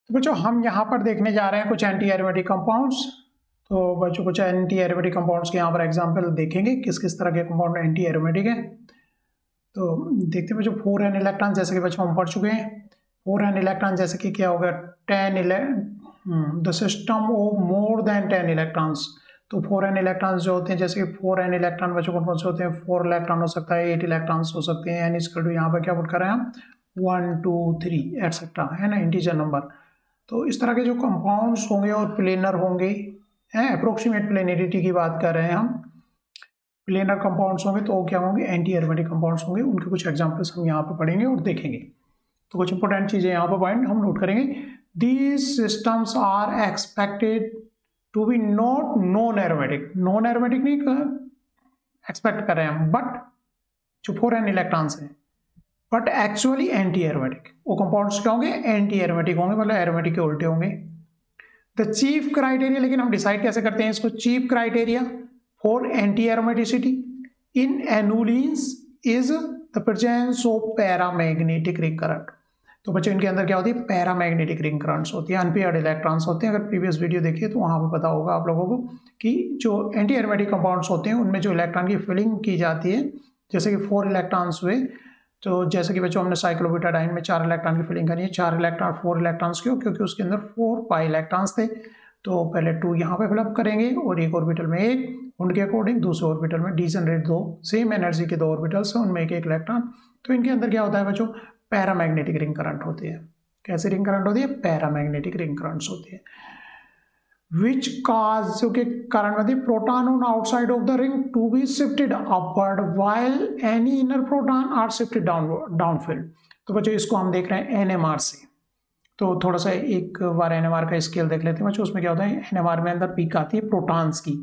तो बच्चों हम यहाँ पर देखने जा रहे हैं कुछ एंटी एरोमेटिक कंपाउंड्स। तो बच्चों कुछ एंटी एरोमेटिक कंपाउंड्स के यहाँ पर एग्जांपल देखेंगे किस किस तरह के कंपाउंड एंटी एरोमेटिक है। तो देखते हैं बच्चों 4n इलेक्ट्रॉन जैसे कि बच्चों हम पढ़ चुके हैं। 4n इलेक्ट्रॉन जैसे कि क्या होगा 10 the system of more than 10 electrons. तो 4n इलेक्ट्रॉन्स जो होते हैं जैसे कि 4n इलेक्ट्रॉन बच्चों कौन कौन से होते हैं 4 इलेक्ट्रॉन हो सकता है 8 इलेक्ट्रॉन्स हो सकते हैं। n यहाँ पर क्या पुट कर रहे हैं हम 1 2 3 एटसेट्रा है ना इंटीजर नंबर। तो इस तरह के जो कंपाउंड्स होंगे और प्लेनर होंगे हैं अप्रोक्सीमेट प्लेनरिटी की बात कर रहे हैं हम। प्लेनर कंपाउंड्स होंगे तो क्या होंगे एंटी एरोमेटिक कंपाउंड्स होंगे। उनके कुछ एग्जांपल्स हम यहाँ पर पढ़ेंगे और देखेंगे। तो कुछ इंपॉर्टेंट चीजें यहाँ पर पॉइंट हम नोट करेंगे। These systems are expected to be not non aromatic. Non aromatic नहीं एक्सपेक्ट कर रहे हैं हम, बट जो 4n इलेक्ट्रॉन्स हैं बट एक्चुअली एंटी एरोमेटिक। वो कंपाउंड्स क्या होंगे एंटी एरोमेटिक होंगे, मतलब एरोमेटिक के उल्टे होंगे। द चीफ क्राइटेरिया, लेकिन हम डिसाइड कैसे करते हैं इसको, chief criteria for anti aromaticity in annulenes is the presence of paramagnetic ring current. तो बच्चों इनके अंदर क्या होती है पैरामैग्नेटिक रिंग करंट्स होती है, अनपेयर्ड इलेक्ट्रॉन्स होते हैं। अगर प्रीवियस वीडियो देखिए तो वहां पर पता होगा आप लोगों को कि जो एंटी एरोमेटिक कंपाउंड्स होते हैं उनमें जो इलेक्ट्रॉन की फिलिंग की जाती है, जैसे कि 4 इलेक्ट्रॉन्स हुए। तो जैसे कि बच्चों हमने साइक्लोब्यूटाडाइन में 4 इलेक्ट्रॉन की फिलिंग करनी है, 4 इलेक्ट्रॉन 4 इलेक्ट्रॉन्स क्यों, क्योंकि उसके अंदर 4 पाई इलेक्ट्रॉन्स थे। तो पहले 2 यहाँ पे फिलअप करेंगे और एक ऑर्बिटल में एक, उनके अकॉर्डिंग दूसरे ऑर्बिटल में डीजनरेट 2 सेम एनर्जी के 2 ऑर्बिटल्स हैं, उनमें एक एक इलेक्ट्रॉन। तो इनके अंदर क्या होता है बच्चों पैरामैग्नेटिक रिंग करंट होती है। कैसे रिंग करंट होती है पैरामैग्नेटिक रिंग करंट्स होती है। Which cause जो के कारण होती है proton on outside of the ring to be shifted upward while any inner proton are shifted downfield. तो बच्चों इसको हम देख रहे हैं एनएमआर से। तो थोड़ा सा एक बार एनएमआर का स्केल देख लेते हैं बच्चों। उसमें क्या होता है एनएमआर में अंदर पीक आती है प्रोटॉन्स की।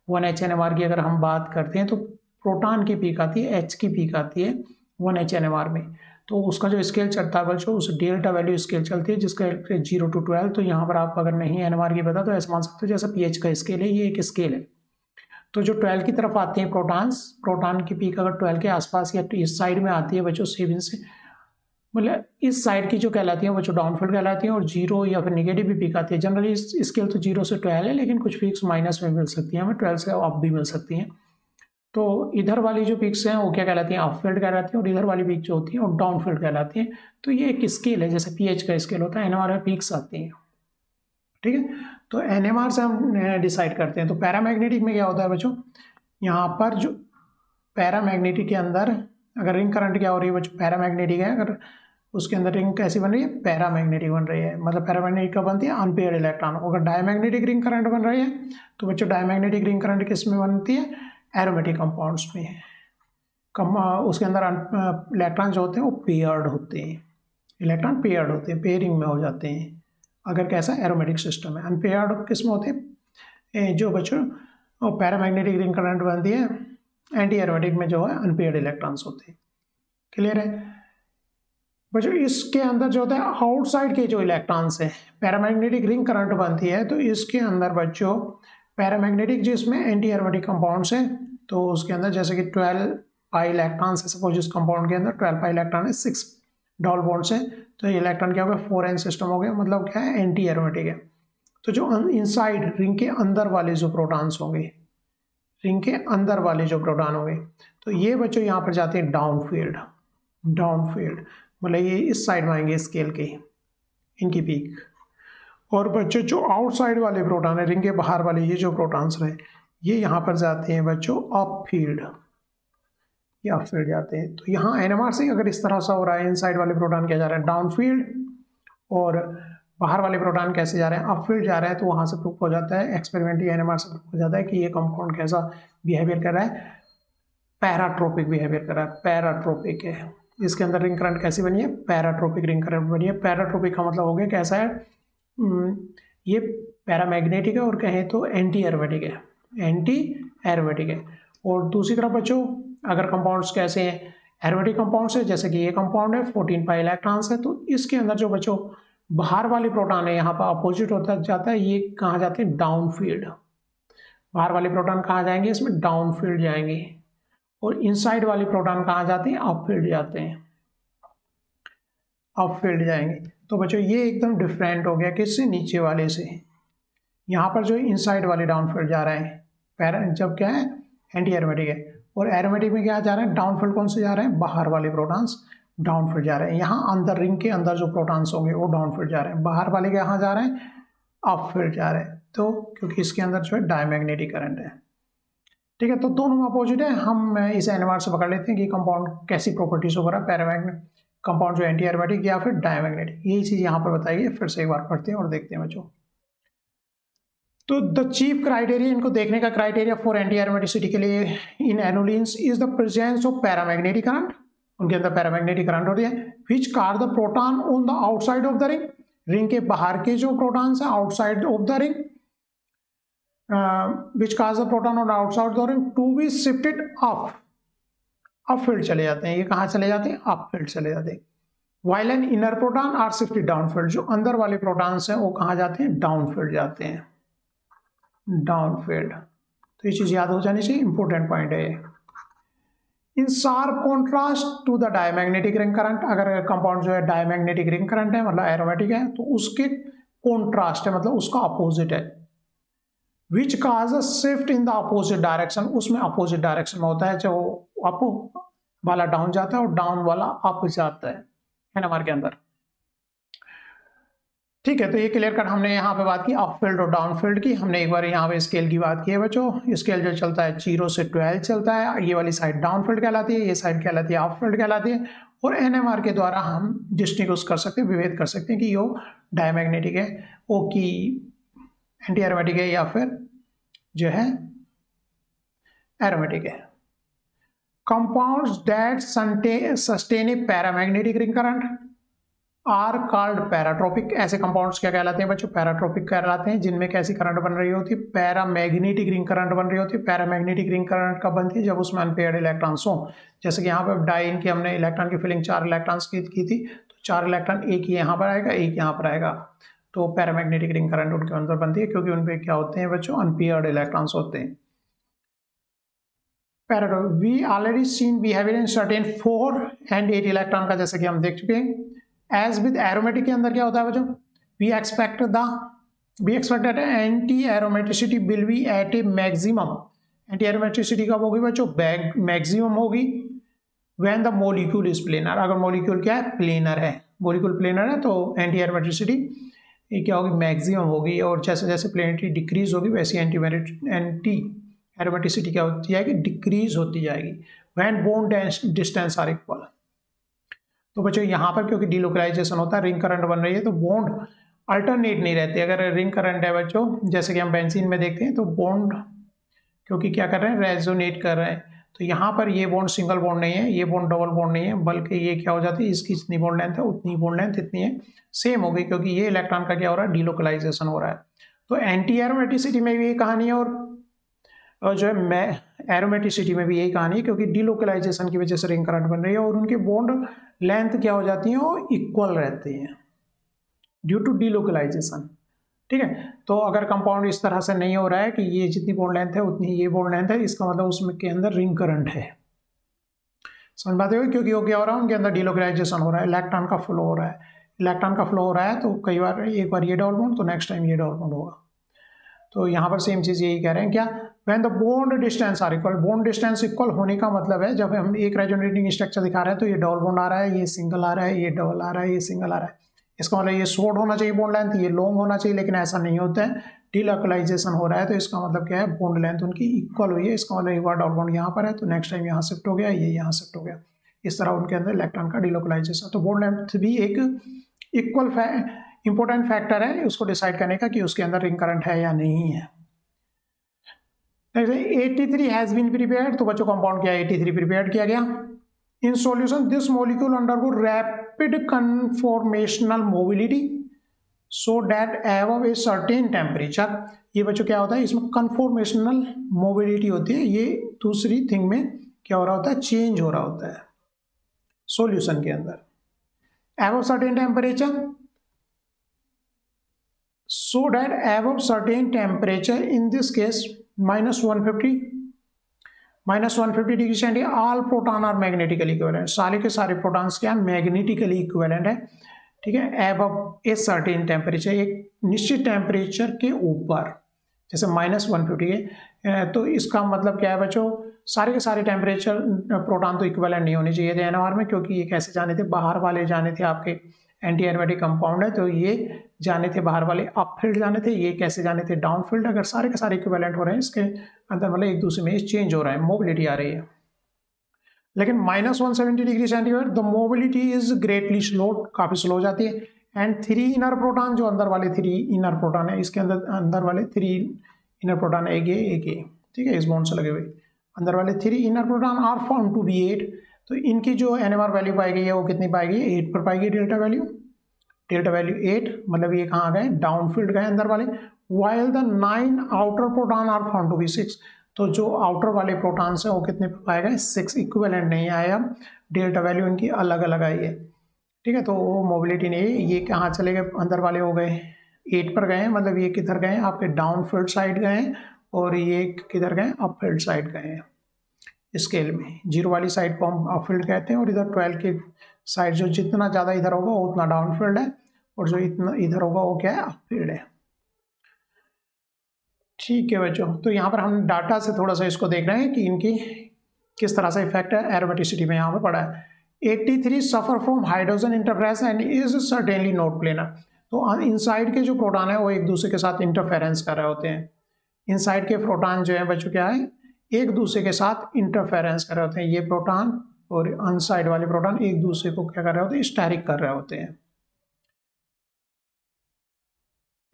1h एनएमआर की अगर हम बात करते हैं तो प्रोटॉन की पीक आती है, h की पीक आती है 1h एनएमआर में। तो उसका जो स्केल चलता है बच्चों उस डेल्टा वैल्यू स्केल चलती है जिसका 0 to 12। तो यहाँ पर आप अगर नहीं एनएमआर की पता तो ऐसे मान सकते हो जैसे पीएच का स्केल है, ये एक स्केल है। तो जो 12 की तरफ आते हैं प्रोटॉन्स, प्रोटॉन की पीक अगर 12 के आसपास या इस साइड में आती है बच्चों 7 से, मतलब इस साइड की जो कहलाती है बच्चों डाउनफील्ड कहलाती है। और 0 या फिर निगेटिव भी पीक आती है। जनरली स्केल तो 0 से 12 है, लेकिन कुछ पीक्स माइनस में मिल सकती है, हमें 12 से अप भी मिल सकती हैं। तो इधर वाली जो पीक्स हैं वो क्या कहलाती हैं अपफील्ड कहलाती है, और इधर वाली पीक जो होती है वो डाउनफील्ड कहलाती है। तो ये एक स्केल है जैसे पीएच का स्केल होता है, एनएमआर में पीक्स आती हैं। ठीक है, तो एनएमआर से हम डिसाइड करते हैं। तो पैरामैग्नेटिक में क्या होता है बच्चों, यहाँ पर जो पैरामैग्नेटिक के अंदर अगर रिंग करंट क्या हो रही है बच्चों पैरामैग्नेटिक है, अगर उसके अंदर रिंग कैसी बन रही है पैरामैग्नेटिक बन रही है। मतलब पैरामैग्नेटिक कब बनती है अनपेयर्ड इलेक्ट्रॉन। अगर डायमैग्नेटिक रिंग करंट बन रही है तो बच्चों डायमैग्नेटिक रिंग करंट किस में बनती है एरोमेटिक कंपाउंड्स में है। उसके अंदर इलेक्ट्रॉन जो होते हैं वो पेयर्ड होते हैं, इलेक्ट्रॉन पेयर्ड होते हैं, पेयरिंग में हो जाते हैं अगर कैसा एरोमेटिक सिस्टम है। अनपेयर्ड किस में होते हैं जो बच्चों पैरामैग्नेटिक रिंग करंट बनती है एंटी एरोमेटिक में जो है अनपेयर्ड इलेक्ट्रॉन्स होते हैं। क्लियर है बच्चों। इसके अंदर जो होता है आउटसाइड के जो इलेक्ट्रॉन्स हैं पैरामैग्नेटिक रिंग करंट बनती है। तो इसके अंदर बच्चों पैरामैग्नेटिक जिसमें एंटी एरोमेटिक कंपाउंड्स हैं तो उसके अंदर जैसे कि 12 पाई इलेक्ट्रॉन्स है। सपोज इस कंपाउंड के अंदर 12 पाई इलेक्ट्रॉन है, 6 डबल बॉन्ड्स हैं। तो ये इलेक्ट्रॉन क्या हो गया 4n सिस्टम हो गया, मतलब क्या है एंटी एरोमेटिक है। तो जो इनसाइड रिंग के अंदर वाले जो प्रोटॉन्स होंगे, रिंग के अंदर वाले जो प्रोटॉन होंगे तो ये बच्चों यहाँ पर जाते हैं डाउनफील्ड। डाउनफील्ड मतलब ये इस साइड में आएंगे स्केल के इनकी पीक। और बच्चों जो आउटसाइड वाले प्रोटॉन है रिंग के बाहर वाले ये जो प्रोटॉन्स रहे ये यहाँ पर जाते हैं बच्चों अपफील्ड, ये अपफील्ड जाते हैं। तो यहाँ एनएमआर से अगर इस तरह सा हो रहा है इनसाइड वाले प्रोटॉन क्या जा रहे हैं डाउनफील्ड और बाहर वाले प्रोटॉन कैसे जा रहे हैं अपफील्ड जा रहे हैं। तो वहाँ से प्रूफ हो जाता है एक्सपेरिमेंट या एनएमआर से प्रूफ हो जाता है कि ये कंपाउंड कैसा बिहेवियर कर रहा है पैराट्रोपिक बिहेवियर कर रहा है, पैराट्रोपिक है। इसके अंदर रिंग करंट कैसी बनी है पैराट्रोपिक रिंग करंट बनी है। पैराट्रोपिक का मतलब हो गया कैसा है ये पैरामैग्नेटिक है और कहें तो एंटी एरोमेटिक है, एंटी एरोमेटिक है। और दूसरी तरफ बच्चों अगर कंपाउंड्स कैसे हैं एरोमेटिक कंपाउंड्स है जैसे कि ये कंपाउंड है 14 पाई इलेक्ट्रॉन्स है। तो इसके अंदर जो बच्चों बाहर वाले प्रोटॉन है यहाँ पर अपोजिट होता जाता है, ये कहाँ जाते हैं डाउनफील्ड। बाहर वाले प्रोटॉन कहाँ जाएंगे इसमें डाउनफील्ड जाएंगे और इनसाइड वाले प्रोटॉन कहाँ जाते हैं अपफील्ड जाते हैं, अपफील्ड जाएंगे। तो बच्चों ये एकदम डिफरेंट हो गया किससे, नीचे वाले से। यहाँ पर जो इनसाइड वाले डाउनफील्ड जा रहे हैं, जब क्या है एंटी एरोमेटिक है, और एरोमेटिक में क्या जा रहे हैं, डाउनफील्ड कौन से जा रहे हैं, बाहर वाले प्रोटॉन्स डाउनफील्ड जा रहे हैं। यहाँ अंदर रिंग के अंदर जो प्रोटॉन्स होंगे वो डाउनफील्ड जा रहे हैं, बाहर वाले कहाँ जा रहे हैं, अपफील्ड जा रहे हैं। तो क्योंकि इसके अंदर जो है डायमैग्नेटिक करंट है, ठीक है। तो दोनों अपोजिट है। हम इस एनएमआर से पकड़ लेते हैं कि कंपाउंड कैसी प्रॉपर्टीज हो रहा है, पैरामैग्नेटिक कंपाउंड जो एंटी एरोमेटिक या फिर डायमैग्नेटिक, यही चीज यहाँ पर बताइए। फिर से एक बार पढ़ते हैं और देखते हैं बच्चों। तो द चीफ क्राइटेरिया, इनको देखने का क्राइटेरिया फॉर एंटी एरोमेटिसिटी के लिए in annulenes is the presence of paramagnetic current, उनके अंदर पैरामैग्नेटिक करंट होती है, which cause the proton on the outside of the ring, ring के बाहर के जो प्रोटॉन्स है outside of the ring, which causes the proton on outside the ring to be shifted upfield चले जाते हैं। ये कहाँ चले जाते हैं, अप फील्ड चले जाते हैं। While an inner proton are shifted down field, जो अंदर वाले प्रोटॉन्स हैं वो कहाँ जाते हैं, डाउन फील्ड जाते हैं, डाउन फील्ड। तो ये चीज याद हो जानी चाहिए, इंपॉर्टेंट पॉइंट है ये। In sharp contrast to the diamagnetic ring current, अगर कंपाउंड जो है डायमैग्नेटिक रिंग करंट है मतलब एरोमेटिक है, तो उसके कॉन्ट्रास्ट है मतलब उसका अपोजिट है। Which cause a shift in the opposite direction, उसमें अपोजिट डायरेक्शन में होता है, जो अप वाला डाउन जाता है और डाउन वाला अप जाता है एनएमआर के अंदर, ठीक है। तो ये क्लियर कट हमने यहाँ पे बात की अप फील्ड और डाउन फील्ड की। हमने एक बार यहाँ पे स्केल की बात की है बच्चों। स्केल जो चलता है 0 से 12 चलता है, ये वाली साइड डाउन फील्ड कहलाती है, ये साइड कहलाती है अप फील्ड कहलाती है। और एनएमआर के द्वारा हम डिस्टिंग्विश कर सकते हैं, विभेद कर सकते हैं कि यो डायमैग्नेटिक है, ओ की एंटी एरोमेटिक है, या फिर जो है एरोमेटिक है। Compounds that sustain a paramagnetic ring current are called paratropic. ऐसे कंपाउंड्स क्या कहलाते हैं बच्चों, पैराट्रोपिक कहलाते हैं, जिनमें कैसी करंट बन रही होती है, पैरामैग्नेटिक रिंग करंट बन रही होती है। पैरामैग्नेटिक रिंग करंट कब बनती है, जब उसमें अनपेयर्ड इलेक्ट्रॉन्स हो। जैसे कि यहाँ पर डाइन की हमने इलेक्ट्रॉन की फिलिंग 4 इलेक्ट्रॉन्स की थी, तो 4 इलेक्ट्रॉन एक ही यहाँ पर आएगा, एक यहाँ पर आएगा, तो पैरामैग्नेटिक रिंग करंट उनके अंदर बनती है, क्योंकि उनपे क्या होते हैं बच्चों, अनपेयर्ड इलेक्ट्रॉन्स होते हैं। Paratropic we already seen behaviour in certain 4 and 8 electron का, जैसे कि हम देख चुके हैं। एज विद एरोमेटिक के अंदर क्या होता है बच्चों, we expect that anti aromaticity will be at a maximum. Anti aromaticity कब होगी बच्चों, मैक्सिमम होगी when the molecule is planar. अगर मॉलिक्यूल क्या है, प्लेनर है, मॉलिक्यूल प्लेनर है, तो एंटी एरोमेटिसिटी ये क्या होगी, मैक्सिमम होगी। और जैसे जैसे प्लेनिटी डिक्रीज होगी वैसे एंटी एरोमेटिसिटी क्या होती जाएगी, डिक्रीज होती जाएगी। When bond distance are equal. तो बच्चों यहाँ पर क्योंकि डिलोकलाइजेशन होता है, रिंग करंट बन रही है, तो बॉन्ड अल्टरनेट नहीं रहते। अगर रिंग करंट है बच्चों, जैसे कि हम बेंजीन में देखते हैं, तो बॉन्ड क्योंकि क्या कर रहे हैं, रेजोनेट कर रहे हैं, तो यहाँ पर ये बॉन्ड सिंगल बॉन्ड नहीं है, ये बॉन्ड डबल बॉन्ड नहीं है, बल्कि ये क्या हो जाती है, इसकी जितनी बॉन्ड लेंथ है उतनी बॉन्ड लेंथ इतनी है, सेम हो गई, क्योंकि ये इलेक्ट्रॉन का क्या हो रहा है, डिलोकलाइजेशन हो रहा है। तो एंटी एरोमेटिसिटी में भी ये कहानी है, और जो है एरोमेटिसिटी में भी यही कहानी है, क्योंकि डिलोकलाइजेशन की वजह से रिंग करंट बन रही है, और उनके बॉन्ड लेंथ क्या हो जाती है, वो इक्वल रहते हैं ड्यू टू डिलोकलाइजेशन, ठीक है। तो अगर कंपाउंड इस तरह से नहीं हो रहा है कि ये जितनी बॉन्ड लेंथ है उतनी ये बॉन्ड लेंथ है, इसका मतलब उसमें के अंदर रिंग करंट है, समझ पाते हो, क्योंकि वो क्या हो रहा है, उनके अंदर डिलोकलाइजेशन हो रहा है, इलेक्ट्रॉन का फ्लो हो रहा है, इलेक्ट्रॉन का फ्लो हो रहा है, तो कई बार एक बार ये डबल बॉन्ड, तो नेक्स्ट टाइम ये डबल बॉन्ड होगा। तो यहाँ पर सेम चीज यही कह रहे हैं क्या, when the bond distance are equal. Bond distance equal होने का मतलब है, जब हम एक रेजोनेटिंग स्ट्रक्चर दिखा रहे हैं, तो ये डबल बॉन्ड आ रहा है, ये सिंगल आ रहा है, ये डबल आ रहा है, ये सिंगल आ रहा है, इसका मतलब ये शॉर्ट होना चाहिए बॉन्ड लेंथ, ये लॉन्ग होना चाहिए, लेकिन ऐसा नहीं होता है, डिलोकलाइजेशन हो रहा है, तो इसका मतलब क्या है, बॉन्ड लेंथ उनकी इक्वल हुई है। इसका मतलब एक बार डबल बॉन्ड यहाँ पर है, तो नेक्स्ट टाइम यहाँ शिफ्ट हो गया, ये यहाँ शिफ्ट हो गया, इस तरह उनके अंदर इलेक्ट्रॉन का डिलोकलाइजेशन। तो बॉन्ड लेंथ भी एक इक्वल इंपॉर्टेंट फैक्टर है उसको डिसाइड करने का कि उसके अंदर रिंग करंट है या नहीं है। 83 हैज बीन प्रिपेयर्ड, तो बच्चों कंपाउंड क्या 83 प्रिपेयर्ड किया गया। In solution this molecule undergo rapid conformational mobility so that above a certain temperature. ये बच्चों क्या होता है, इसमें कन्फॉर्मेशनल मोबिलिटी होती है, ये दूसरी थिंग में क्या हो रहा होता है, चेंज हो रहा होता है सॉल्यूशन के अंदर, above certain temperature, so that above certain temperature, in this case -150 degree centigrade, all proton are magnetically equivalent। सारे के सारे प्रोटॉन्स क्या मैग्नेटिकली इक्विवेलेंट है। ठीक है, एबव ए सर्टेन टेम्परेचर, एक निश्चित टेम्परेचर के ऊपर, जैसे -150 है, तो इसका मतलब क्या है बच्चों, सारे के सारे टेम्परेचर प्रोटॉन तो इक्विवेलेंट नहीं होने चाहिए थे एनएमआर में, क्योंकि ये कैसे जाने थे, बाहर वाले जाने थे आपके एंटी एरोमेटिक कंपाउंड है, तो ये जाने थे बाहर वाले अपफील्ड जाने थे, ये कैसे जाने थे डाउनफील्ड। अगर सारे के सारे इक्विवेलेंट हो रहे हैं, इसके अंदर मतलब एक दूसरे में चेंज हो रहा है, मोबिलिटी आ रही है। लेकिन -170 degree centigrade the mobility is greatly slow, काफी स्लो हो जाती है। एंड 3 इनर प्रोटॉन, जो अंदर वाले 3 इनर प्रोटॉन है, इसके अंदर वाले 3 इनर प्रोटॉन, एक ये, ठीक है, इस बॉन्ड से लगे हुए अंदर वाले 3 inner proton are found to be 8। तो इनकी जो एनएमआर वैल्यू पाई गई है वो कितनी पाई गई है, 8 पर पाई गई डेल्टा वैल्यू 8, मतलब ये कहाँ गए, डाउनफील्ड गए अंदर वाले। While the 9 outer proton are found to be 6, तो जो आउटर वाले प्रोटॉन्स हैं वो कितने पर पाए गए, 6, इक्विवेलेंट नहीं आया, डेल्टा वैल्यू इनकी अलग अलग आई है। ठीक है, तो वो मोबिलिटी नहीं, ये कहाँ चले गए, अंदर वाले हो गए 8 पर गए, मतलब ये किधर गए, आपके डाउनफील्ड साइड गए, और ये किधर गए, अपफील्ड साइड गए हैं। स्केल में 0 वाली साइड को हम अपफील्ड कहते हैं, और इधर 12 की साइड जो जितना ज़्यादा इधर होगा उतना डाउनफील्ड है, और जो इतना इधर होगा वो क्या है, अपफील्ड है। ठीक है बच्चों, तो यहाँ पर हम डाटा से थोड़ा सा इसको देख रहे हैं कि इनकी किस तरह से इफेक्ट है एरोमेटिसिटी में। यहाँ पर पड़ा है 83 suffer from hydrogen interference and is certainly not planar. तो इनसाइड के जो प्रोटॉन है वो एक दूसरे के साथ इंटरफेरेंस कर रहे होते हैं। इनसाइड के प्रोटॉन जो है बच्चों क्या है, एक दूसरे के साथ इंटरफेरेंस कर रहे होते हैं। ये प्रोटॉन और अनसाइड वाले प्रोटॉन एक दूसरे को क्या कर रहे होते हैं, स्टैरिक कर रहे होते हैं।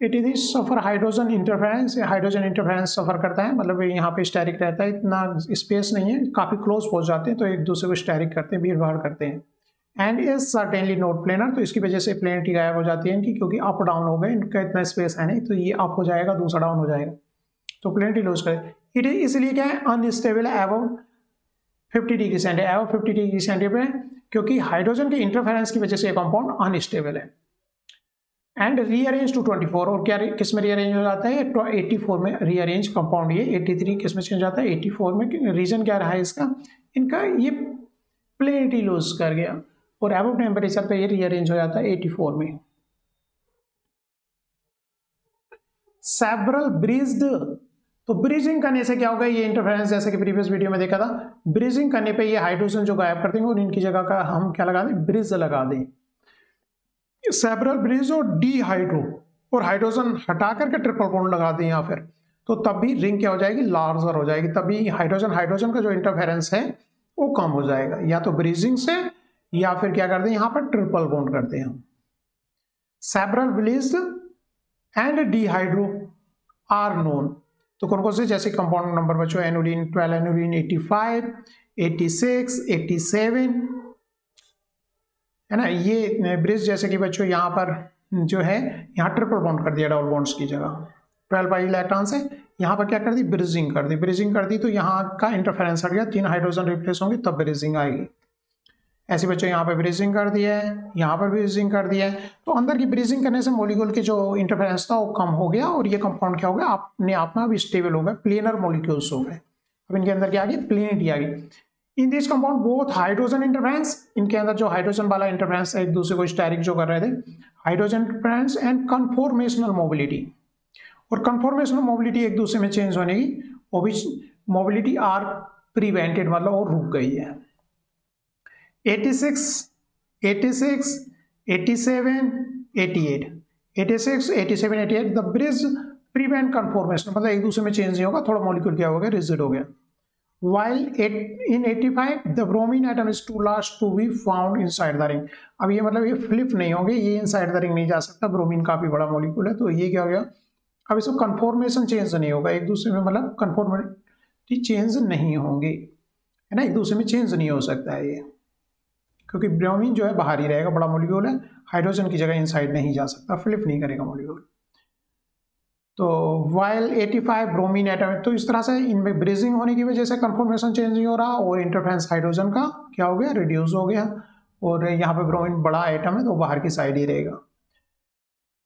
It is suffer hydrogen interference, hydrogen interference suffer करता है, मतलब यहाँ पे स्टैरिक रहता है, इतना स्पेस नहीं है, काफ़ी क्लोज पहुँच जाते हैं, तो एक दूसरे को स्टैरिक करते हैं, भीड़ भाड़ करते हैं। And is certainly not planar, तो इसकी वजह से प्लेनिटी गायब हो जाती है इनकी, क्योंकि अप डाउन हो गए, इनका इतना स्पेस है नहीं, तो ये अप हो जाएगा, दूसरा डाउन हो जाएगा, तो प्लेनिटी लूज करे। इट इज इसलिए क्या है, अनस्टेबल है above 50 degree centigrade, above 50 degree centigrade, क्योंकि हाइड्रोजन के इंटरफेरेंस की वजह से ये कंपाउंड अनस्टेबल है। एंड रीअरेंज टू 24, और क्या किस में रीअरेंज हो जाता है, 84 में रीअरेंज कंपाउंड, ये 83 किस में चेंज जाता है, 84 में। रीजन क्या रहा है इसका, इनका ये प्लेनिटी लूज कर गया, और एबव टेम्परेचर पे ये रीअरेंज हो जाता है 84 में। सेवरल ब्रीज्ड, तो ब्रीजिंग करने से क्या होगा, ये इंटरफेरेंस जैसे कि प्रीवियस वीडियो में देखा था, ब्रीजिंग करने पे ये हाइड्रोजन जो गायब कर देंगे और इनकी जगह का हम क्या लगा दें, ब्रिज लगा दें। सेवरल ब्रिज और डीहाइड्रो, और हाइड्रोजन हटा करके ट्रिपल बॉन्ड लगा दें या फिर, तो तब भी रिंग क्या हो जाएगी, लार्जर हो जाएगी, तभी हाइड्रोजन का जो इंटरफेरेंस है वो कम हो जाएगा, या तो ब्रीजिंग से या फिर क्या करते हैं यहाँ पर ट्रिपल बॉन्ड करते हैं हम। Several bridge and dehydro are known, तो कौन कौन से, जैसे कंपाउंड नंबर बच्चों, एनुलिन 12, एनुलिन 85, 86, 87 है ना। ये ब्रिज जैसे कि बच्चों यहाँ पर जो है, यहाँ ट्रिपल बॉन्ड कर दिया डबल बॉन्ड्स की जगह, 12 पाई इलेक्ट्रॉन से यहाँ पर क्या कर दी, ब्रिजिंग कर दी, ब्रिजिंग कर दी, तो यहाँ का इंटरफेरेंस हट गया, 3 हाइड्रोजन रिप्लेस होंगे तब ब्रिजिंग आएगी। ऐसे बच्चों यहाँ पर ब्रिजिंग कर दिया है, यहाँ पर ब्रिजिंग कर दिया है, तो अंदर की ब्रिजिंग करने से मॉलिक्यूल के जो इंटरफेरेंस था वो कम हो गया, और ये कंपाउंड क्या हो गया, अपने आप में अब स्टेबल हो गए, प्लेनर मॉलिक्यूल्स हो गए। अब इनके अंदर क्या आ गई, प्लेनिटी आ गई। In this compound both hydrogen interference, इनके अंदर जो हाइड्रोजन वाला इंटरफेरेंस एक दूसरे को स्टैरिक जो कर रहे थे, hydrogen interference and conformational mobility, और कन्फॉर्मेशनल मोबिलिटी एक दूसरे में चेंज होने की, वो भी मोबिलिटी आर प्रिवेंटेड, मतलब वो रुक गई है। 86, 87, 88, 86, 87, 88 द ब्रिज प्रिवेंट कन्फॉर्मेशन, मतलब एक दूसरे में चेंज नहीं होगा, थोड़ा मॉलिक्यूल क्या हो गया, रिजिड हो गया। While in 85 the bromine atom is too large to be found inside the ring, अब ये मतलब ये फ्लिप नहीं होंगे, ये इनसाइड द रिंग नहीं जा सकता, ब्रोमीन काफी बड़ा मॉलिक्यूल है, तो ये क्या हो गया, अब इसको कन्फॉर्मेशन चेंज नहीं होगा एक दूसरे में, मतलब कन्फॉर्मेटी चेंज नहीं होंगे, है ना, एक दूसरे में चेंज नहीं हो सकता है ये, क्योंकि ब्रोमीन जो है बाहर ही रहेगा, बड़ा मॉलिक्यूल है, हाइड्रोजन की जगह इनसाइड नहीं जा सकता, फ्लिप नहीं करेगा मॉलिक्यूल। तो वाइल 85 ब्रोमीन एटम, तो इस तरह से इनमें ब्रिजिंग होने की वजह से कन्फॉर्मेशन चेंज नहीं हो रहा, और इंटरफेरेंस हाइड्रोजन का क्या हो गया, रिड्यूस हो गया, और यहाँ पे ब्रोमीन बड़ा एटम है तो बाहर की साइड ही रहेगा।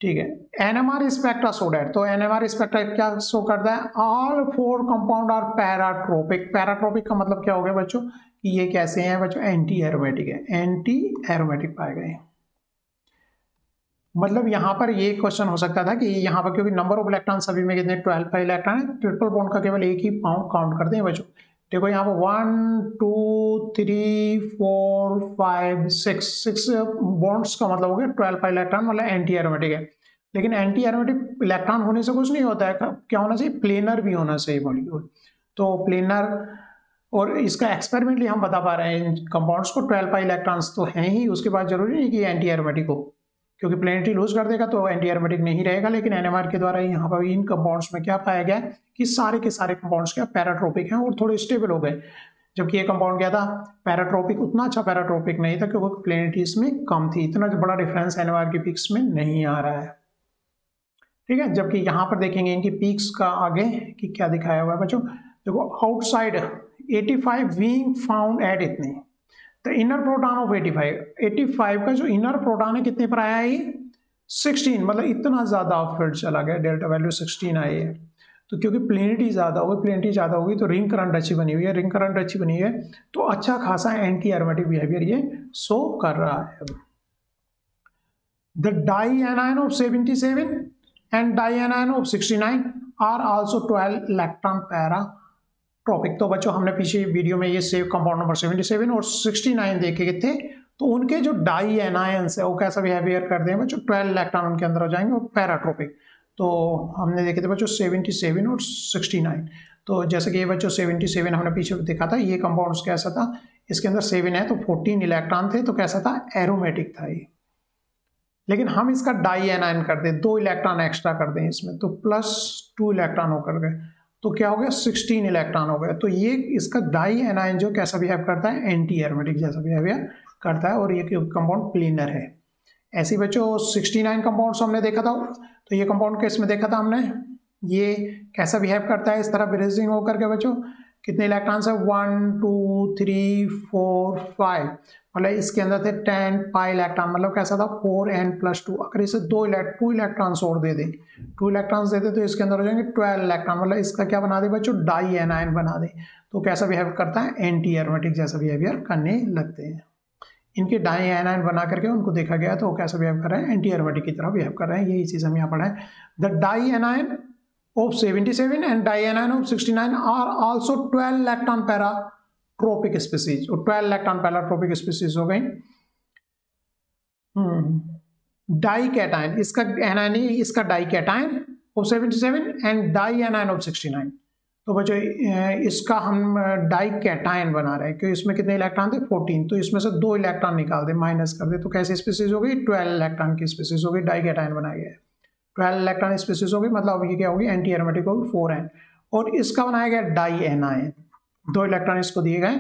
ठीक है, एनएमआर स्पेक्ट्रा शो दैट, तो एनएमआर स्पेक्ट्रा क्या शो करता है, ऑल 4 कंपाउंड आर पैराट्रोपिक। पैराट्रोपिक का मतलब क्या हो गया बच्चों, कि ये कैसे हैं बच्चों, एंटी एरोमेटिक है, एंटी एरोमेटिक पाए गए। मतलब यहाँ पर ये क्वेश्चन हो सकता था कि यहाँ पर क्योंकि नंबर ऑफ इलेक्ट्रॉन सभी में कितने 12 पाई इलेक्ट्रॉन है, ट्रिपल बॉन्ड का केवल एक ही काउंट करते हैं बच्चों। देखो यहाँ पर 1 2 3 4 5 6 बॉन्ड्स का मतलब हो गया 12 पाई इलेक्ट्रॉन, मतलब एंटी एरोमेटिक है। लेकिन एंटी एरोमेटिक इलेक्ट्रॉन होने से कुछ नहीं होता है, क्या होना चाहिए, प्लेनर भी होना चाहिए मॉलिक्यूल। तो प्लेनर, और इसका एक्सपेरिमेंटली हम बता पा रहे हैं इन कंपाउंड्स को 12 पाई इलेक्ट्रॉन्स तो हैं ही, उसके बाद जरूरी नहीं कि एंटी एरोमेटिक हो, क्योंकि प्लेनिटी लूज कर देगा तो एंटी एरोमेटिक नहीं रहेगा। लेकिन एनएमआर के द्वारा यहाँ पर इन कंपाउंड्स में क्या पाया गया कि सारे के सारे कंपाउंड्स क्या पैराट्रोपिक हैं और थोड़े स्टेबल हो गए, जबकि ये कंपाउंड क्या था, पैराट्रोपिक, उतना अच्छा पैराट्रोपिक नहीं था क्योंकि प्लेनिटी इसमें कम थी, इतना बड़ा डिफरेंस एनएमआर की पीक्स में नहीं आ रहा है। ठीक है, जबकि यहाँ पर देखेंगे इनकी पीक्स का आगे कि क्या दिखाया हुआ है बच्चों। देखो आउटसाइड 85 बीइंग फाउंड एट इतने, तो इनर प्रोटॉन ऑफ 85 का जो इनर प्रोटॉन है कितने पर आया है, ये 16, मतलब इतना ज्यादा ऑफवर्ड चला गया, डेल्टा वैल्यू 16 आई है। तो क्योंकि प्लेनिटी ज्यादा होगी तो रिंग करंट अच्छी बनी हुई है, रिंग करंट अच्छी बनी है तो अच्छा खासा एंटी एरोमेटिक बिहेवियर ये शो कर रहा है। The di anion of 77 and di anion of 69 are also 12 electron paratropic. तो बच्चों हमने पीछे वीडियो में ये सेव कंपाउंड नंबर 77 और 69 देखे थे, तो उनके जो डाई एनायंस है वो कैसा बिहेवियर करते हैं बच्चों, 12 इलेक्ट्रॉन उनके अंदर हो जाएंगे और पैराट्रोपिक। तो हमने देखे थे बच्चों 77 और 69। तो जैसे कि ये बच्चों 77 हमने पीछे देखा था, ये कंपाउंड्स कैसा था, इसके अंदर 7 है तो 14 इलेक्ट्रॉन थे, तो कैसा था, एरोमेटिक था ये। लेकिन हम इसका डाई एनायन कर दें, 2 इलेक्ट्रॉन एक्स्ट्रा कर दें इसमें, तो +2 इलेक्ट्रॉन होकर गए, तो क्या हो गया, 16 इलेक्ट्रॉन हो गए। तो ये इसका डाई एनायन जो कैसा बिहेव करता है, एंटी एरोमेटिक जैसा बिहेवियर करता है, और ये कंपाउंड प्लेनर है। ऐसे बच्चों 69 कंपाउंड्स हमने देखा था, तो ये कंपाउंड केस में देखा था हमने, ये कैसा बिहेव करता है, इस तरह ब्रेजिंग होकर के बच्चों कितने इलेक्ट्रॉन्स है, 1 2 3 4 5, मतलब इसके अंदर थे 10 पाई इलेक्ट्रॉन, मतलब कैसा था 4n+2। अगर इसे 2 इलेक्ट्रॉन्स और दे दे, 2 इलेक्ट्रॉन्स दे दे तो इसके अंदर हो जाएंगे 12 इलेक्ट्रॉन, मतलब इसका क्या बना दे बच्चों, डाई एनायन बना दे। तो कैसा बिहेव करता है, एंटी एरोमेटिक जैसा बिहेवियर करने लगते हैं। इनके डाई एनायन बना करके उनको देखा गया तो कैसा बिहेव कर रहे हैं, एंटी एरोमेटिक की तरह बिहेव कर रहे हैं। यही चीज हम यहाँ पढ़ा है। The di anion of 77 and di anion of 69 are also 12 electron paratropic species, और 12 इलेक्ट्रॉन पैराट्रोपिक स्पीसीज हो गई। डाई कैटायन, इसका एनायन, इसका di cation of 77 and di anion of 69। तो बच्चों इसका हम डाई कैटायन बना रहे हैं, क्योंकि इसमें कितने इलेक्ट्रॉन थे, 14, तो इसमें से 2 इलेक्ट्रॉन निकाल दे, माइनस कर दे, तो कैसी स्पीसीज हो गई, 12 इलेक्ट्रॉन की स्पीसीज हो गई, डाई कैटायन बनाया गया है। 12 इलेक्ट्रॉन स्पीसीज हो गई, मतलब ये क्या होगी, एंटी एरोमेटिक होगी, 4n। और इसका बनाया गया डाई एनायन, 2 इलेक्ट्रॉन इसको दिए गए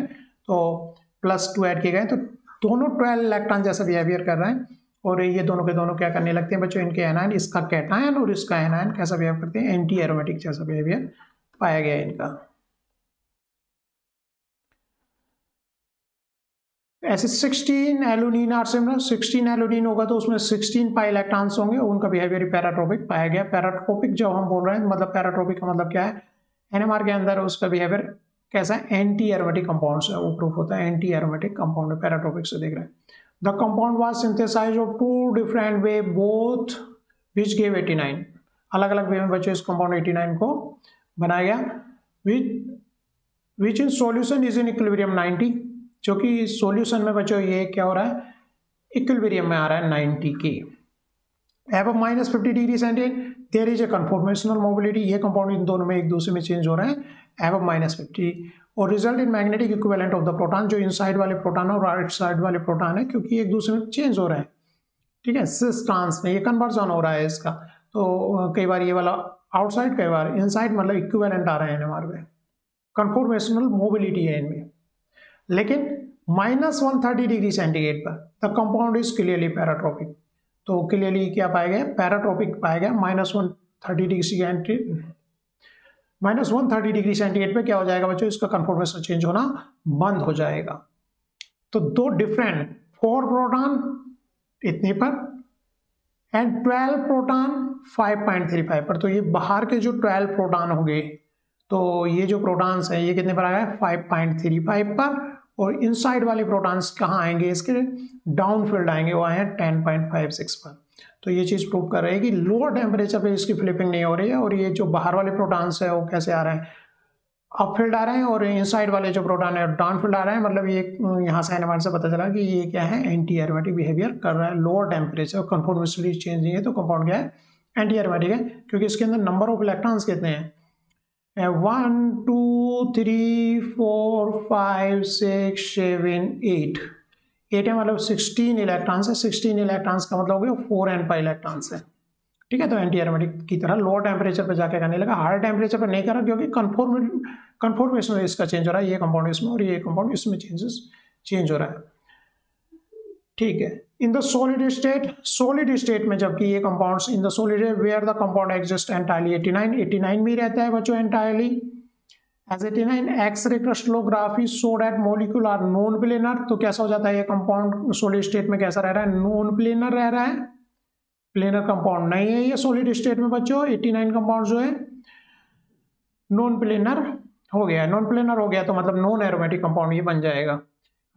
तो +2 ऐड किए गए, तो दोनों 12 इलेक्ट्रॉन जैसा बिहेवियर कर रहे हैं। और ये दोनों के दोनों क्या करने लगते हैं बच्चों, इनके एनायन, इसका कैटायन और इसका एनायन कैसा बिहेव करते हैं, एंटी एरोमेटिक जैसा बिहेवियर पाया गया इनका। ऐसे 16 एलुनीन आर सिमिलर, 16 एलुनीन होगा तो उसमें 16 पाई इलेक्ट्रॉन्स होंगे, उनका बिहेवियर पैराट्रोपिक पाया गया। पैराट्रोपिक जो हम बोल रहे हैं, मतलब पैराट्रोपिक का मतलब क्या है, एनएमआर के अंदर उसका बिहेवियर कैसा है, एंटी एरोमेटिक कंपाउंड से वो प्रूफ होता है, एंटी एरोमेटिक कंपाउंड पैराट्रोपिक से देख रहे हैं। The compound was synthesized of 2 different way both which gave 89, अलग अलग वे में बच्चों इस कंपाउंड 89 को बनाया गया। Which in solution is in equilibrium 90, जो कि सॉल्यूशन में बच्चों ये क्या हो रहा है, इक्विलिब्रियम में आ रहा है 90 के। Above -50 degree centigrade there is a conformational mobility, ये कंपाउंड इन दोनों में एक दूसरे में चेंज हो रहे हैं एबव -50, और result in magnetic equivalent of the proton, जो इनसाइड वाले प्रोटॉन और राइट साइड वाले प्रोटॉन है, क्योंकि एक दूसरे में चेंज हो रहे हैं। ठीक है, सिस ट्रांस में ये कन्वर्जन हो रहा है इसका, तो कई बार ये वाला आउटसाइड, कई बार इनसाइड, मतलब इक्विवेलेंट आ रहे हैं हमारे में, कन्फॉर्मेशनल मोबिलिटी है इनमें। लेकिन -130 डिग्री सेंटीग्रेड पर द कंपाउंड इज क्लियरली पैराट्रोपिक, तो क्लियरली क्या पाया गया, पैराट्रोपिक पाया गया। -130 डिग्री सेंटीग्रेड पे क्या हो जाएगा बच्चों, इसका कन्फॉर्मेशन चेंज होना बंद हो जाएगा। तो 2 डिफरेंट 4 प्रोटॉन इतने पर एंड 12 प्रोटॉन 5.35 पर, तो ये बाहर के जो 12 प्रोटॉन हो गए, तो ये जो प्रोटॉन्स हैं ये कितने पर आ गए, 5.35 पर, और इनसाइड वाले प्रोटॉन्स कहाँ आएंगे, इसके डाउन फील्ड आएंगे, वो आए हैं 10.56 पर। तो ये चीज़ प्रूव कर रही है कि लोअर टेम्परेचर पे इसकी फ्लिपिंग नहीं हो रही है, और ये जो बाहर वाले प्रोटॉन्स है वो कैसे आ रहे हैं, अप फील्ड आ रहे हैं, और इनसाइड वाले जो प्रोटॉन है डाउन फील्ड आ रहे हैं। मतलब ये यहाँ से एनवायरमेंट से पता चला कि ये क्या है, एंटी एरोमेटिक बिहेवियर कर रहा है लोअर टेम्परेचर, कन्फॉर्मेशनली चेंज नहीं है, तो कंपाउंड क्या है, एंटी एरोमेटिक है, क्योंकि इसके अंदर नंबर ऑफ इलेक्ट्रॉन्स कितने हैं, 1 2 3 4 5 6 7 8 है, मतलब 16 इलेक्ट्रॉन्स है। 16 इलेक्ट्रॉन्स का मतलब हो गया 4n इलेक्ट्रॉन्स है, ठीक है। तो एंटी एरोमेटिक की तरह लोअर टेम्परेचर पर जाके करने लगा, हायर टेम्परेचर पर नहीं करा, क्योंकि कन्फॉर्मेशन इसका चेंज हो रहा है, ये कंपाउंड इसमें और ये कंपाउंड इसमें चेंज हो रहा है, ठीक है। इन द सॉलिड स्टेट में जबकि ये compounds in the solid where the compound exist entirely 89 में रहता है बच्चों, entirely as 89 x-ray crystallography show that molecule are non planar. तो कैसा हो जाता है ये कंपाउंड सॉलिड स्टेट में, कैसा रह रहा है, नॉन प्लेनर रह रहा है, प्लेनर कंपाउंड नहीं है ये सॉलिड स्टेट में बच्चों। 89 कंपाउंड जो है नॉन प्लेनर हो गया, नॉन प्लेनर हो गया तो मतलब नॉन एरोमेटिक कंपाउंड ये बन जाएगा।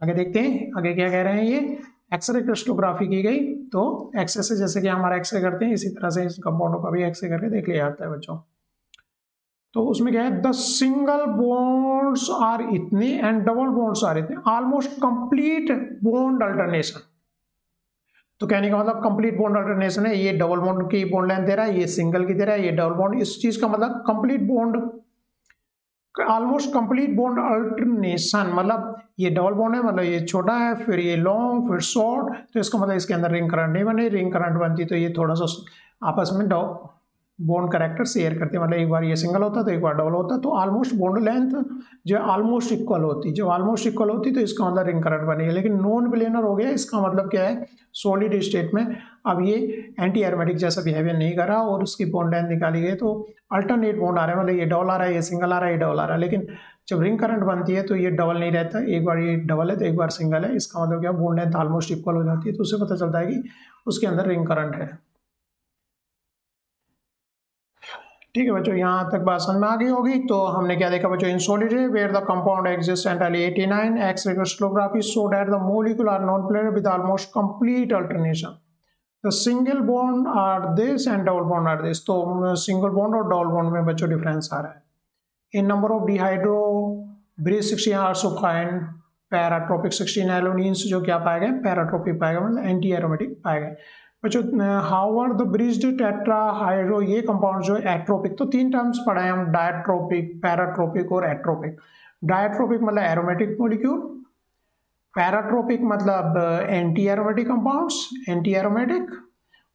आगे देखते हैं आगे क्या कह रहे हैं, ये एक्सरे क्रिस्टलोग्राफी की गई, तो एक्सरे से जैसे कि हमारा एक्सरे करते हैं इसी तरह से इस कंपाउंडों का भी एक्सरे करके देख लिया जाता है बच्चों। तो उसमें क्या है, द सिंगल बॉन्ड्स आर इतने एंड डबल बॉन्ड्स आर इतने, ऑलमोस्ट कंप्लीट बॉन्ड अल्टरनेशन। तो कहने का मतलब कंप्लीट बॉन्ड अल्टरनेशन है, ये डबल बॉन्ड की बॉन्ड लेंथ दे रहा है, ये सिंगल की दे रहा है, ये डबल बॉन्ड, इस चीज का मतलब complete bond, almost complete bond alternation, मतलब ये डबल बॉन्ड है, मतलब ये छोटा है, फिर ये लॉन्ग, फिर शॉर्ट, तो इसका मतलब इसके अंदर रिंग करंट नहीं बने, रिंग करंट बनती तो ये थोड़ा सा आपस में बॉन्ड कैरेक्टर शेयर करते हैं, मतलब एक बार ये सिंगल होता तो एक बार डबल होता, तो ऑलमोस्ट बॉन्ड लेंथ जो ऑलमोस्ट इक्वल होती, जब ऑलमोस्ट इक्वल होती तो इसका मतलब रिंग करंट बनेगा। लेकिन नॉन प्लेनर हो गया, इसका मतलब क्या है, सॉलिड स्टेट में अब ये एंटी एरोमेटिक जैसा बिहेवियर नहीं कर रहा, और उसकी बॉन्ड लेंथ निकाली गई तो अल्टरनेट बॉन्ड आ रहा है, मतलब ये डबल आ रहा है, ये सिंगल आ रहा है, ये डबल आ रहा है। लेकिन जब रिंग करंट बनती है तो ये डबल नहीं रहता, एक बार ये डबल है तो एक बार सिंगल है, इसका मतलब क्या, बॉन्ड लेंथ ऑलमोस्ट इक्वल हो जाती है, तो उससे पता चलता है कि उसके अंदर रिंग करंट है, ठीक है बच्चों। यहाँ तक बात समझ में आ गई होगी। तो हमने क्या देखा बच्चों, in solid where the compound exist entirely 89 X ray crystallography show that the molecule are non planar with almost complete alternation, the single bond are this and double bond are this. तो सिंगल बॉन्ड और double bond में बच्चों difference आ रहा है। In number of dehydro bridge 16 also find paratropic 16 annulenes, जो क्या पाया गया, पैराट्रोपिक पाया गया, मतलब एंटी एरोमेटिक पाया गया बच्चों। हाउवर द ब्रिज्ड टेट्राहाइड्रो, ये कंपाउंड जो एट्रोपिक, तो तीन टर्म्स पढ़े हैं हम, डायट्रोपिक, पैराट्रोपिक और एट्रोपिक। डायट्रोपिक मतलब एरोमेटिक मॉलिक्यूल, पैराट्रोपिक मतलब anti aromatic compounds, anti aromatic,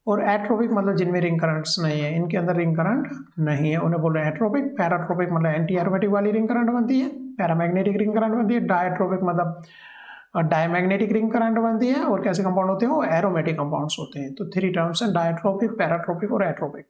और एट्रोपिक मतलब जिनमें रिंग करंट्स नहीं है, इनके अंदर रिंग करंट नहीं है, उन्हें बोल रहे हैं एट्रोपिक। पैराट्रोपिक मतलब एंटी एरोमेटिक वाली रिंग करंट बनती है, पैरामैग्नेटिक रिंग करंट बनती है। डायट्रोपिक मतलब डायमैग्नेटिक रिंग करंट बनती है। और कैसे कंपाउंड होते हैं वो, एरोमेटिक कंपाउंड्स होते हैं। तो थ्री टर्म्स हैं, डायट्रोपिक, पैराट्रोपिक और एट्रोपिक।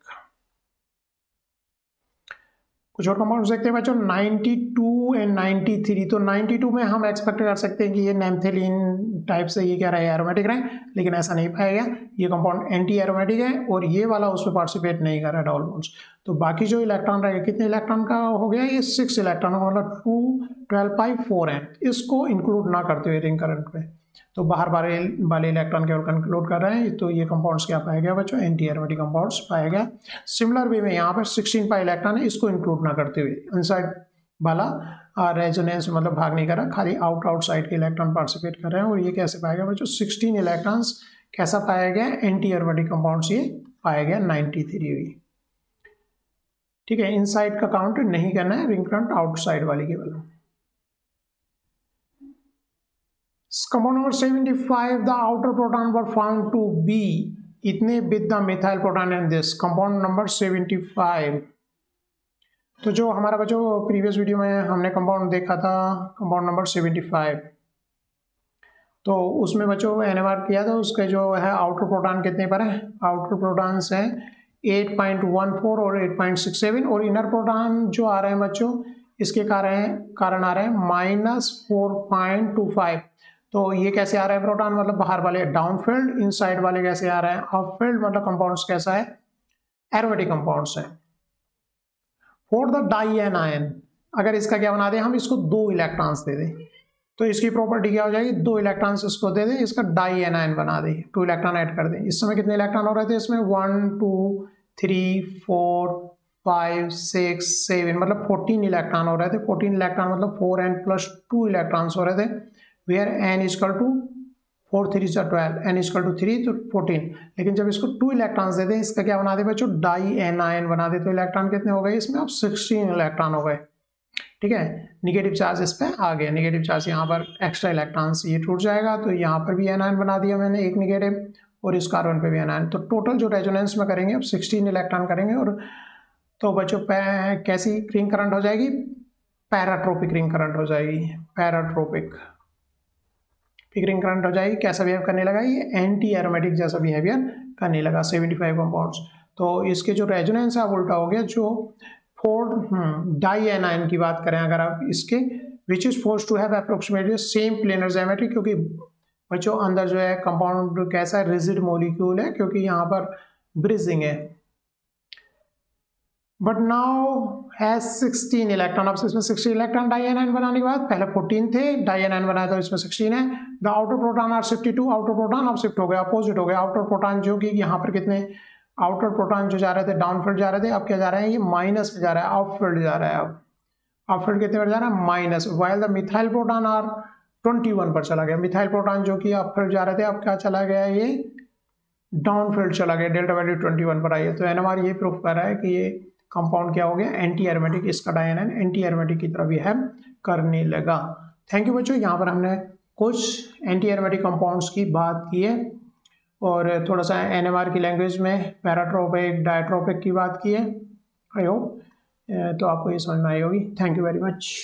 कुछ और कंपाउंड्स देखते हैं बच्चों, 92 एंड 93। तो 92 में हम एक्सपेक्ट कर सकते हैं कि ये नेम्थेलिन टाइप से ये क्या रहे, एरोमेटिक रहे, लेकिन ऐसा नहीं पाया गया, ये कंपाउंड एंटी एरोमेटिक है, और ये वाला उसमें पार्टिसिपेट नहीं कर रहा है, डबल बॉन्ड्स। तो बाकी जो इलेक्ट्रॉन रहेगा, कितने इलेक्ट्रॉन का हो गया, ये 6 इलेक्ट्रॉन, मतलब 2 12 5 4 है, इसको इंक्लूड ना करते हुए रिंग करंट में, तो बाहर वाले इलेक्ट्रॉन केवल कंक्लूड कर रहे हैं। तो ये कंपाउंड्स क्या पाया गया बच्चों, एंटी एरोमेटिक कंपाउंड्स पाया गया। सिमिलर वे में यहाँ पर 16 पाई इलेक्ट्रॉन है, इसको इंक्लूड ना करते हुए, इनसाइड वाला रेजोनेंस मतलब भाग नहीं कर रहा, खाली आउटसाइड के इलेक्ट्रॉन पार्टिसिपेट कर रहे हैं। और ये कैसे पाया गया बच्चों, 16 इलेक्ट्रॉन्स कैसा पाया गया, एंटी एरोमेटिक कंपाउंड्स ये पाया गया 93 भी, ठीक है। इनसाइड का काउंट नहीं करना है, रिंग करंट आउटसाइड वाली केवल। Compound number 75, the outer proton were found to be इतने with the methyl proton in this compound number 75। तो जो हमारा बच्चों प्रीवियस वीडियो में हमने कंपाउंड देखा था, कंपाउंड नंबर 75, तो उसमें बच्चों NMR किया था, उसके जो है आउटर प्रोटॉन कितने पर है, आउटर प्रोटॉन्स हैं 8.14 और 8.67, और इनर प्रोटॉन जो आ रहे हैं बच्चों, इसके कारण आ रहे हैं -4.25। तो ये कैसे आ रहा है प्रोटॉन, मतलब बाहर वाले डाउन फील्ड, इनसाइड वाले कैसे आ रहे हैं अप फील्ड, मतलब कंपाउंड्स कैसा है, एरोमेटिक कंपाउंड्स है। For the dianion, अगर इसका क्या बना दें हम, इसको 2 इलेक्ट्रॉन्स दे दें, तो इसकी प्रॉपर्टी क्या हो जाएगी, 2 इलेक्ट्रॉन्स इसको दे दें, इसका डाई एनायन बना दें, 2 इलेक्ट्रॉन ऐड कर दें। इस समय कितने इलेक्ट्रॉन हो रहे थे इसमें, 1 2 3 4 5 6 7, मतलब 14 इलेक्ट्रॉन हो रहे थे। 14 इलेक्ट्रॉन मतलब 4n + 2 इलेक्ट्रॉन्स हो रहे थे, वेयर n = 4 3 12, n = 3 तो 14। लेकिन जब इसको 2 इलेक्ट्रॉन्स दे दें, इसका क्या बना दे बच्चों, डाई एनायन बना दे। तो इलेक्ट्रॉन कितने हो गए इसमें, अब 16 इलेक्ट्रॉन हो गए। ठीक है, निगेटिव चार्ज इस पर आ गया, निगेटिव चार्ज यहाँ पर एक्स्ट्रा इलेक्ट्रॉन्स ये टूट जाएगा, तो यहाँ पर भी एनायन बना दिया मैंने एक निगेटिव, और इस कार्बन पे भी एनायन। तो टोटल जो रेजोनेंस में करेंगे अब 16 इलेक्ट्रॉन करेंगे। और तो बच्चों कैसी रिंग करंट हो जाएगी, पैराट्रोपिक रिंग करंट हो जाएगी, पैराट्रोपिक रिंग करंट हो जाएगी। कैसा बिहेव करने लगा, ये एंटी एरोमेटिक जैसा बिहेवियर करने लगा 75 कंपाउंड्स। तो इसके जो रेजोनेंस है उल्टा हो गया। जो 4 डाई एनायन की बात करें अगर आप इसके, which is force to have approximately same planar geometry, क्योंकि बच्चों अंदर जो है कंपाउंड कैसा है, रिजिड मॉलिक्यूल है, क्योंकि यहाँ पर ब्रिजिंग है। But now has 16 electron. अब इसमें 16 इलेक्ट्रॉन डाई एनायन बनाने के बाद, पहले 14 थे, डाई एनायन बनाया तो इसमें 16 है। The outer proton are shifted to, outer proton अब शिफ्ट हो गया, अपोजिट हो गया। आउटर प्रोटॉन जो कि यहाँ पर कितने, आउटर प्रोटॉन जो जा रहे थे डाउनफील्ड जा रहे थे, अब क्या जा रहे हैं, ये माइनस में जा रहा है, अपफील्ड जा रहा है। अब अपफील्ड कितने पर जा रहा है, minus. While the methyl proton are 21 पर चला गया। मिथाइल प्रोटॉन जो कि अपफील्ड जा रहे थे, अब क्या चला गया, ये डाउनफील्ड चला गया, डेल्टा वैल्यू 21 पर आई है। तो एनएमआर ये प्रूफ कर रहा है कि ये कंपाउंड क्या हो गया, एंटी एरोमेटिक, इसका डाई एनायन एंटी एरोमेटिक की तरफ बिहेव करने लगा। थैंक यू बच्चों, यहाँ पर हमने कुछ एंटी एरोमेटिक कंपाउंड्स की बात की है और थोड़ा सा एनएमआर की लैंग्वेज में पैराट्रोपिक डायट्रोपिक की बात की है। आई होप तो आपको ये समझ में आई होगी। Thank you very much.